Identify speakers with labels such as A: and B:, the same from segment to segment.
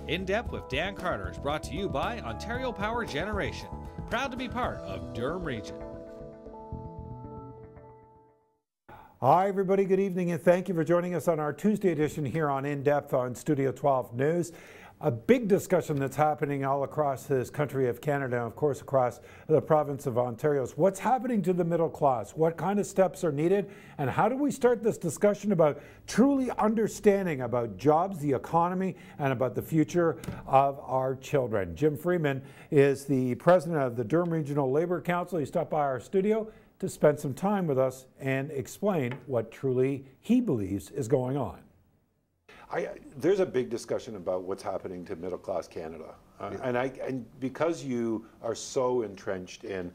A: In Depth with Dan Carter is brought to you by Ontario Power Generation, proud to be part of Durham Region.
B: Hi everybody, good evening and thank you for joining us on our Tuesday edition here on In Depth on Studio 12 News. A big discussion that's happening all across this country of Canada, and of course across the province of Ontario, is what's happening to the middle class, what kind of steps are needed, and how do we start this discussion about truly understanding about jobs, the economy, and about the future of our children. Jim Freeman is the president of the Durham Region Labour Council. He stopped by our studio to spend some time with us and explain what truly he believes is going on.
C: There's a big discussion about what's happening to middle-class Canada, and because you are so entrenched in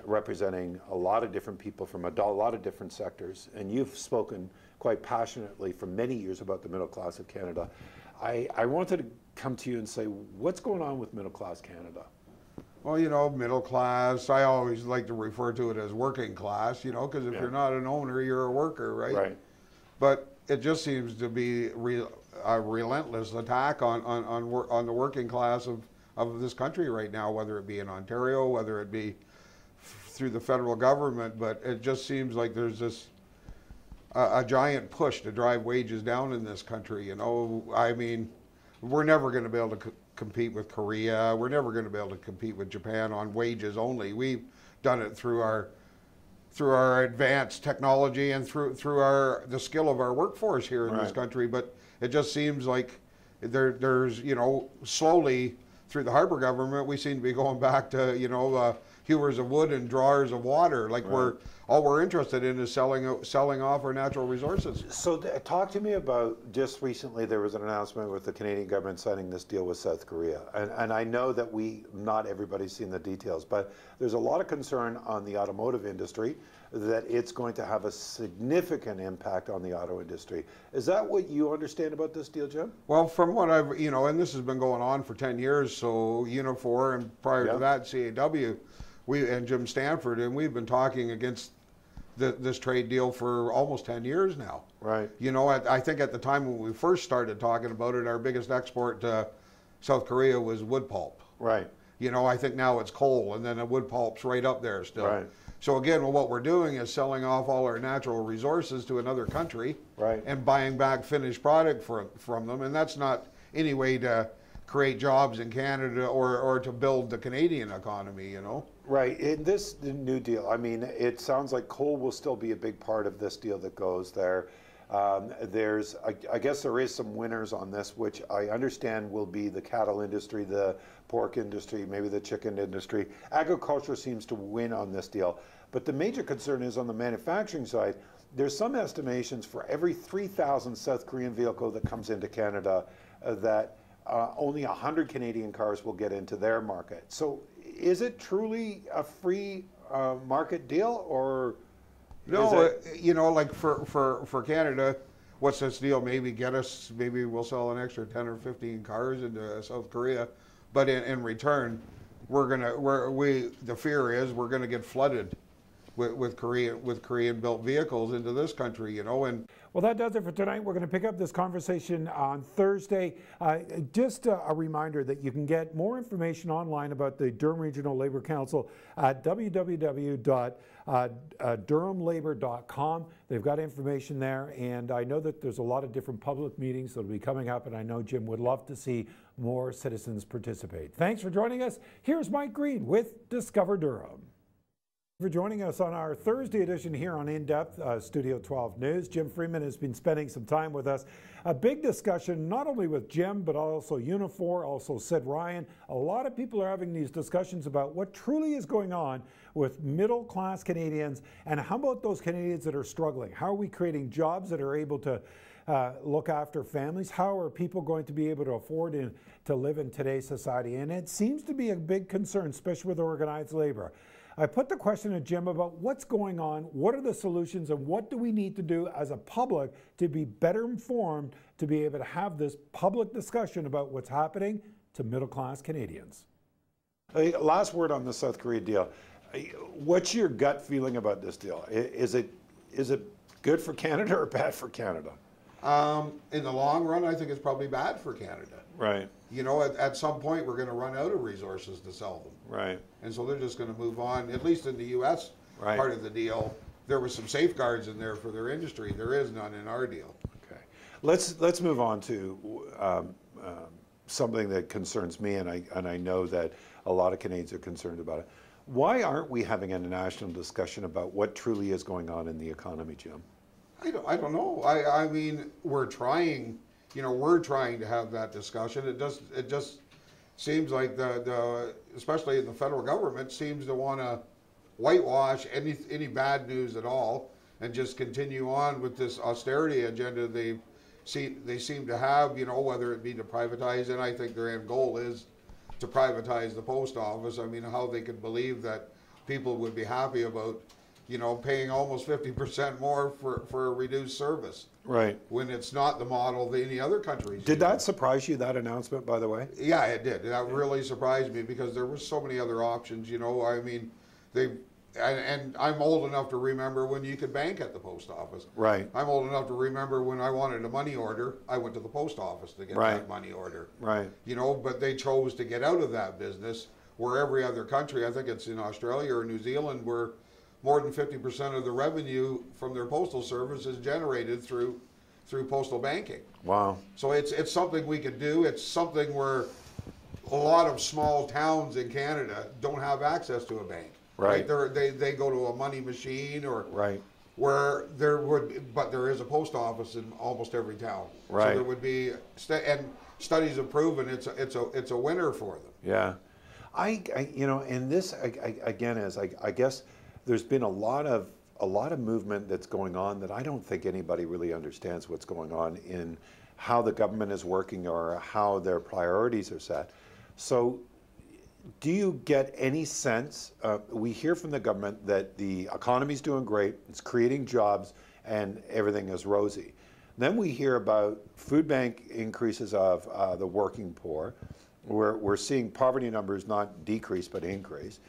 C: representing a lot of different people from a lot of different sectors, and you've spoken quite passionately for many years about the middle class of Canada, I wanted to come to you and say, what's going on with middle-class Canada?
D: Well, you know, middle class, I always like to refer to it as working class, you know, because if you're not an owner, you're a worker, right? Right. But it just seems to be a relentless attack on the working class of this country right now, whether it be in Ontario, whether it be through the federal government. But it just seems like there's this a giant push to drive wages down in this country. You know, I mean, we're never going to be able to compete with Korea. We're never going to be able to compete with Japan on wages only. We've done it through our advanced technology and through the skill of our workforce here in this country. But it just seems like there's, you know, slowly through the Harbour government, we seem to be going back to, you know, hewers of wood and drawers of water. Like all we're interested in is selling off our natural resources.
C: So talk to me about, just recently there was an announcement with the Canadian government signing this deal with South Korea. And I know that not everybody's seen the details, but there's a lot of concern on the automotive industry that it's going to have a significant impact on the auto industry. Is that what you understand about this deal, Jim?
D: Well, from what I've, you know, and this has been going on for 10 years, so Unifor and prior to that, CAW, and Jim Stanford, and we've been talking against this trade deal for almost 10 years now. Right. You know, I think at the time when we first started talking about it, our biggest export to South Korea was wood pulp. Right. You know, I think now it's coal, and then the wood pulp's right up there still. Right. So again, what we're doing is selling off all our natural resources to another country, and buying back finished product from them, and that's not any way to create jobs in Canada or to build the Canadian economy, you know?
C: Right. In this new deal, I mean, it sounds like coal will still be a big part of this deal that goes there. I guess there is some winners on this, which I understand will be the cattle industry, the pork industry, maybe the chicken industry. Agriculture seems to win on this deal. But the major concern is on the manufacturing side. There's some estimations for every 3,000 South Korean vehicle that comes into Canada that only 100 Canadian cars will get into their market. So is it truly a free market deal, or?
D: No, you know, like for Canada, what's this deal? Maybe we'll sell an extra 10 or 15 cars into South Korea, but in return, the fear is we're gonna get flooded with Korean built vehicles into this country, you know. And
B: well, that does it for tonight. We're going to pick up this conversation on Thursday. Just a reminder that you can get more information online about the Durham Regional Labour Council at www.durhamlabor.com. They've got information there, and I know that there's a lot of different public meetings that will be coming up, and I know Jim would love to see more citizens participate. Thanks for joining us. Here's Mike Green with Discover Durham. For joining us on our Thursday edition here on In Depth, Studio 12 News. Jim Freeman has been spending some time with us. A big discussion, not only with Jim, but also Unifor, also Sid Ryan. A lot of people are having these discussions about what truly is going on with middle-class Canadians, and how about those Canadians that are struggling? How are we creating jobs that are able to look after families? How are people going to be able to afford to live in today's society? And it seems to be a big concern, especially with organized labor. I put the question to Jim about what's going on, what are the solutions, and what do we need to do as a public to be better informed to be able to have this public discussion about what's happening to middle-class Canadians.
C: Last word on the South Korea deal. What's your gut feeling about this deal? Is it good for Canada or bad for Canada?
D: In the long run, I think it's probably bad for Canada.
C: Right.
D: You know, at some point, we're going to run out of resources to sell them.
C: Right.
D: And so they're just going to move on, at least in the U.S.
C: Right.
D: part of the deal. There were some safeguards in there for their industry. There is none in our deal.
C: Okay. Let's move on to something that concerns me, and I know that a lot of Canadians are concerned about it. Why aren't we having a national discussion about what truly is going on in the economy, Jim?
D: I don't know. I mean, we're trying, you know, we're trying to have that discussion. It just seems like the especially in the federal government seems to want to whitewash any bad news at all and just continue on with this austerity agenda they seem to have, you know, whether it be to privatize, and I think their end goal is to privatize the post office. I mean, how they could believe that people would be happy about, you know, paying almost 50% more for a reduced service.
C: Right.
D: When it's not the model that any other countries
C: Did
D: use.
C: that surprise you, that announcement, by the way?
D: Yeah, it did. That really surprised me because there were so many other options, you know. I mean, and I'm old enough to remember when you could bank at the post office.
C: Right.
D: I'm old enough to remember when I wanted a money order, I went to the post office to get that money order. Right. You know, but they chose to get out of that business where every other country, I think it's in Australia or New Zealand, where more than 50% of the revenue from their postal service is generated through postal banking. Wow. So it's something we could do. It's something where a lot of small towns in Canada don't have access to a bank. Right. They go to a money machine or where but there is a post office in almost every town. Right. So there would be, and studies have proven it's a winner for them.
C: Yeah. I you know, and this again is I guess there's been a lot of movement that's going on that I don't think anybody really understands what's going on in how the government is working or how their priorities are set. So do you get any sense, we hear from the government that the economy's doing great, it's creating jobs, and everything is rosy. Then we hear about food bank increases of the working poor. We're seeing poverty numbers not decrease but increase.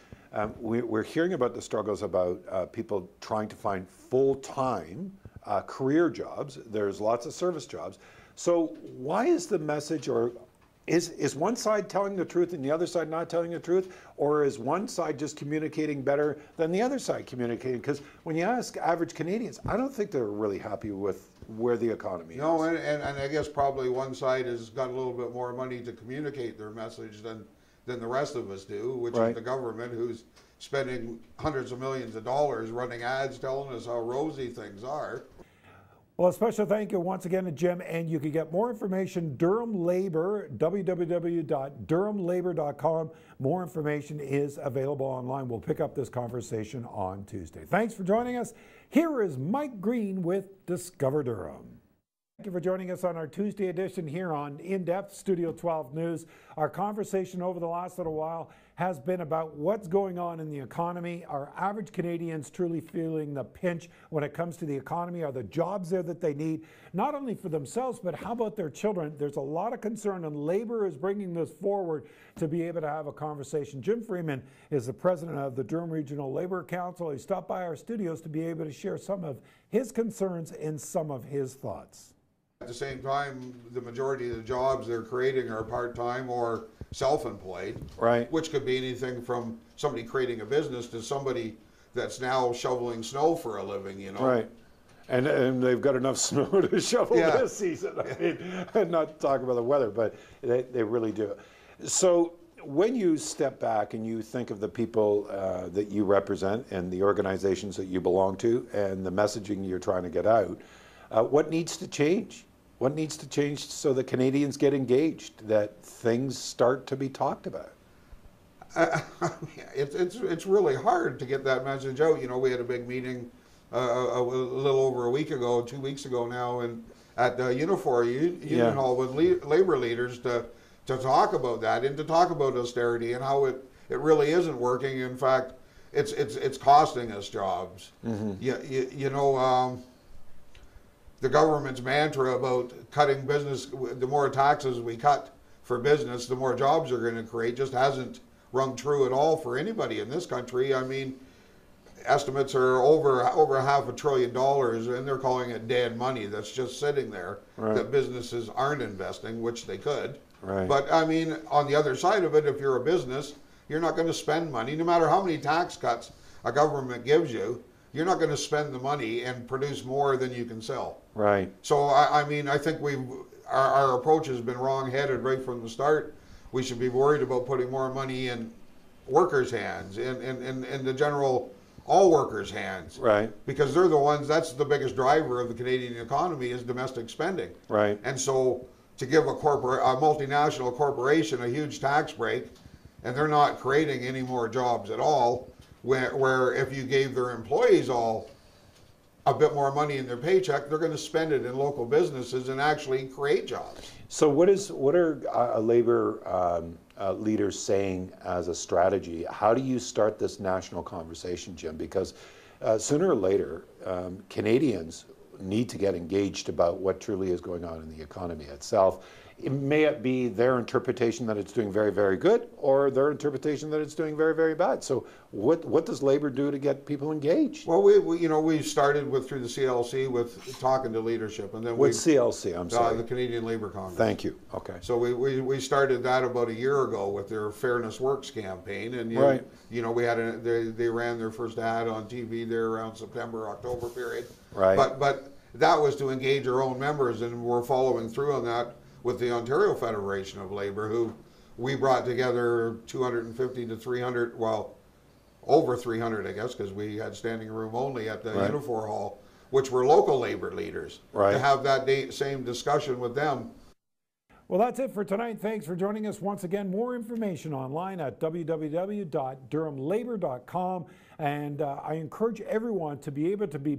C: We're hearing about the struggles about people trying to find full-time career jobs. There's lots of service jobs. So why is the message, or is one side telling the truth and the other side not telling the truth? Or is one side just communicating better than the other side communicating? Because when you ask average Canadians, I don't think they're really happy with where the economy is.
D: No, and I guess probably one side has got a little bit more money to communicate their message than the rest of us do, which is the government, who's spending hundreds of millions of dollars running ads telling us how rosy things are.
B: Well, a special thank you once again to Jim, and you can get more information, Durham Labour, www.durhamlabour.com. More information is available online. We'll pick up this conversation on Tuesday. Thanks for joining us. Here is Mike Green with Discover Durham. Thank you for joining us on our Tuesday edition here on In Depth Studio 12 News. Our conversation over the last little while has been about what's going on in the economy. Are average Canadians truly feeling the pinch when it comes to the economy? Are the jobs there that they need, not only for themselves, but how about their children? There's a lot of concern, and Labour is bringing this forward to be able to have a conversation. Jim Freeman is the president of the Durham Region Labour Council. He stopped by our studios to be able to share some of his concerns and some of his thoughts.
D: At the same time, the majority of the jobs they're creating are part-time or self-employed, which could be anything from somebody creating a business to somebody that's now shoveling snow for a living, you know.
C: Right. And they've got enough snow to shovel this season. I mean, not to talk about the weather, but they really do. So when you step back and you think of the people that you represent and the organizations that you belong to and the messaging you're trying to get out, what needs to change? What needs to change so that Canadians get engaged, that things start to be talked about?
D: It's really hard to get that message out. You know, we had a big meeting a little over a week ago, 2 weeks ago now, and at the Unifor Union Hall with labor leaders to talk about that and to talk about austerity and how it really isn't working. In fact, it's costing us jobs. Mm-hmm. You know. The government's mantra about cutting business, the more taxes we cut for business, the more jobs they're going to create, just hasn't rung true at all for anybody in this country. I mean, estimates are over $500 billion, and they're calling it dead money that's just sitting there that businesses aren't investing, which they could. But I mean, on the other side of it, if you're a business, you're not going to spend money, no matter how many tax cuts a government gives you. You're not going to spend the money and produce more than you can sell. So I mean, I think our approach has been wrong-headed right from the start. We should be worried about putting more money in workers' hands, in the general, all workers' hands. Because they're the ones, that's the biggest driver of the Canadian economy, is domestic spending. And so to give a multinational corporation a huge tax break, and they're not creating any more jobs at all, where if you gave their employees all a bit more money in their paycheck, they're going to spend it in local businesses and actually create jobs.
C: So what are labor leaders saying as a strategy? How do you start this national conversation, Jim? Because sooner or later, Canadians need to get engaged about what truly is going on in the economy itself. May it be their interpretation that it's doing very, very good, or their interpretation that it's doing very, very bad. So what does Labor do to get people engaged?
D: Well, we started through the CLC with talking to leadership, and then
C: what's CLC? I'm sorry.
D: The Canadian Labour Congress.
C: Thank you. Okay.
D: So we started that about a year ago with their Fairness Works campaign, and we had they ran their first ad on TV there around September, October period. But that was to engage our own members, and we're following through on that with the Ontario Federation of Labour, who we brought together 250 to 300, well, over 300, I guess, because we had standing room only at the Unifor Hall, which were local labor leaders, to have that same discussion with them.
B: Well, that's it for tonight. Thanks for joining us once again. More information online at www.durhamlabor.com. And I encourage everyone to be able to be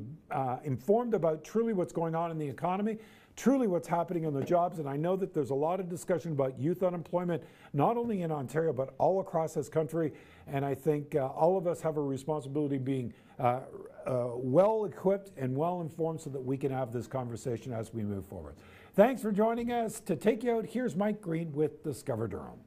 B: informed about truly what's going on in the economy, truly what's happening in the jobs. And I know that there's a lot of discussion about youth unemployment, not only in Ontario, but all across this country. And I think all of us have a responsibility being well equipped and well informed so that we can have this conversation as we move forward. Thanks for joining us. To take you out, here's Mike Green with Discover Durham.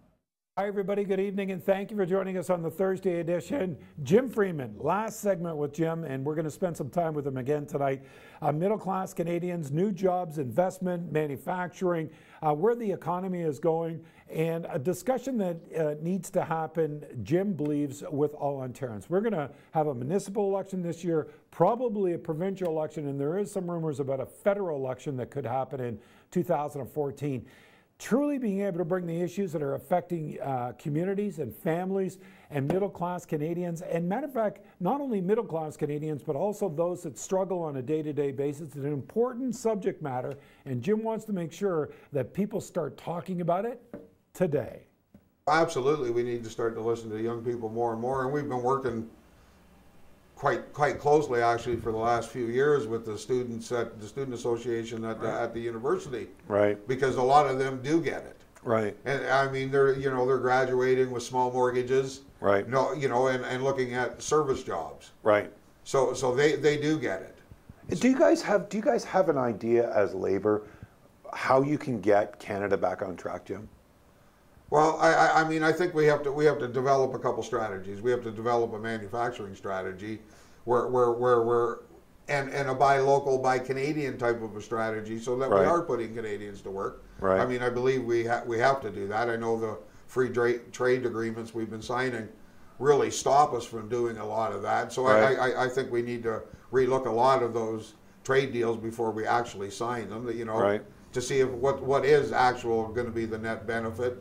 B: Hi everybody, good evening, and thank you for joining us on the Thursday edition. Jim Freeman, last segment with Jim, and we're going to spend some time with him again tonight. Middle-class Canadians, new jobs, investment, manufacturing, where the economy is going, and a discussion that needs to happen, Jim believes, with all Ontarians. We're going to have a municipal election this year, probably a provincial election, and there is some rumors about a federal election that could happen in 2014. Truly being able to bring the issues that are affecting communities and families and middle-class Canadians, and matter of fact, not only middle-class Canadians, but also those that struggle on a day-to-day basis. It's an important subject matter, and Jim wants to make sure that people start talking about it today.
D: Absolutely, we need to start to listen to young people more and more, and we've been working quite closely actually for the last few years with the students at the Student Association at the university. Because a lot of them do get it. And I mean, they're graduating with small mortgages. And looking at service jobs. So they do get it.
C: Do you guys have an idea as Labor how you can get Canada back on track, Jim?
D: Well, I mean, I think we have to develop a couple strategies. We have to develop a manufacturing strategy, where and a buy local, buy Canadian type of a strategy, so that we are putting Canadians to work. I mean, I believe we have to do that. I know the free trade agreements we've been signing really stop us from doing a lot of that. So I think we need to relook a lot of those trade deals before we actually sign them. To see if what is actual going to be the net benefit.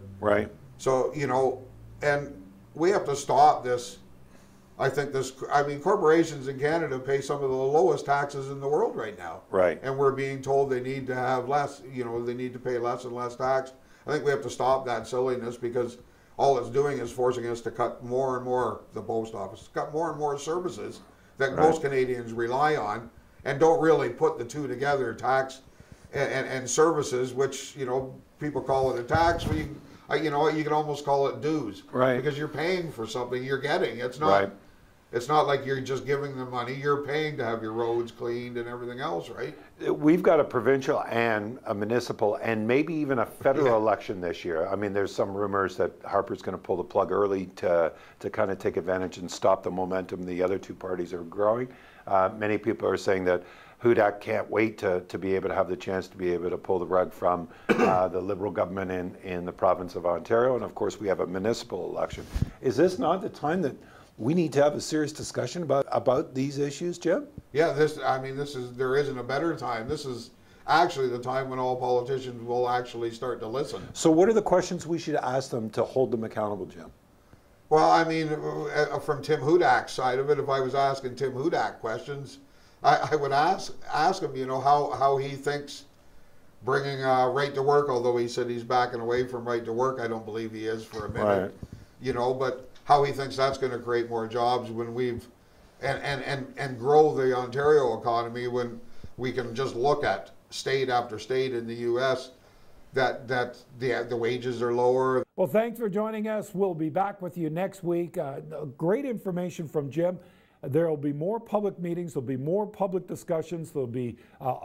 D: So, and we have to stop this. I mean, corporations in Canada pay some of the lowest taxes in the world right now. And we're being told they need to have less, they need to pay less and less tax. I think we have to stop that silliness, because all it's doing is forcing us to cut more and more, the post office, cut more and more services that most Canadians rely on and don't really put the two together, tax and services, which people call it a tax. You can almost call it dues, because you're paying for something you're getting. It's not It's not like you're just giving them money, you're paying to have your roads cleaned and everything else, right?
C: We've got a provincial and a municipal and maybe even a federal election this year. I mean, there's some rumors that Harper's going to pull the plug early to kind of take advantage and stop the momentum the other two parties are growing. Many people are saying that Hudak can't wait to be able to have the chance to be able to pull the rug from the Liberal government in the province of Ontario. And of course, we have a municipal election. Is this not the time that we need to have a serious discussion about these issues, Jim?
D: Yeah, there isn't a better time. This is actually the time when all politicians will actually start to listen.
C: So what are the questions we should ask them to hold them accountable, Jim?
D: Well, I mean, from Tim Hudak's side of it, if I was asking Tim Hudak questions, I would ask him, you know, how he thinks bringing right to work, although he said he's backing away from right to work. I don't believe he is for a minute.
C: Right.
D: You know, but how he thinks that's going to create more jobs when we've and grow the Ontario economy when we can just look at state after state in the U.S. that the wages are lower.
B: Well, thanks for joining us. We'll be back with you next week. Great information from Jim. There will be more public meetings. There'll be more public discussions. There'll be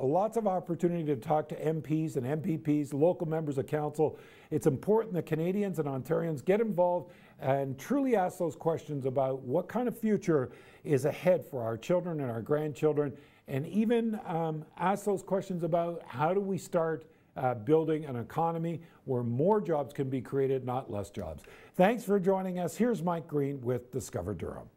B: lots of opportunity to talk to MPs and MPPs, local members of council. It's important that Canadians and Ontarians get involved and truly ask those questions about what kind of future is ahead for our children and our grandchildren, and even ask those questions about how do we start building an economy where more jobs can be created, not less jobs. Thanks for joining us. Here's Mike Green with Discover Durham.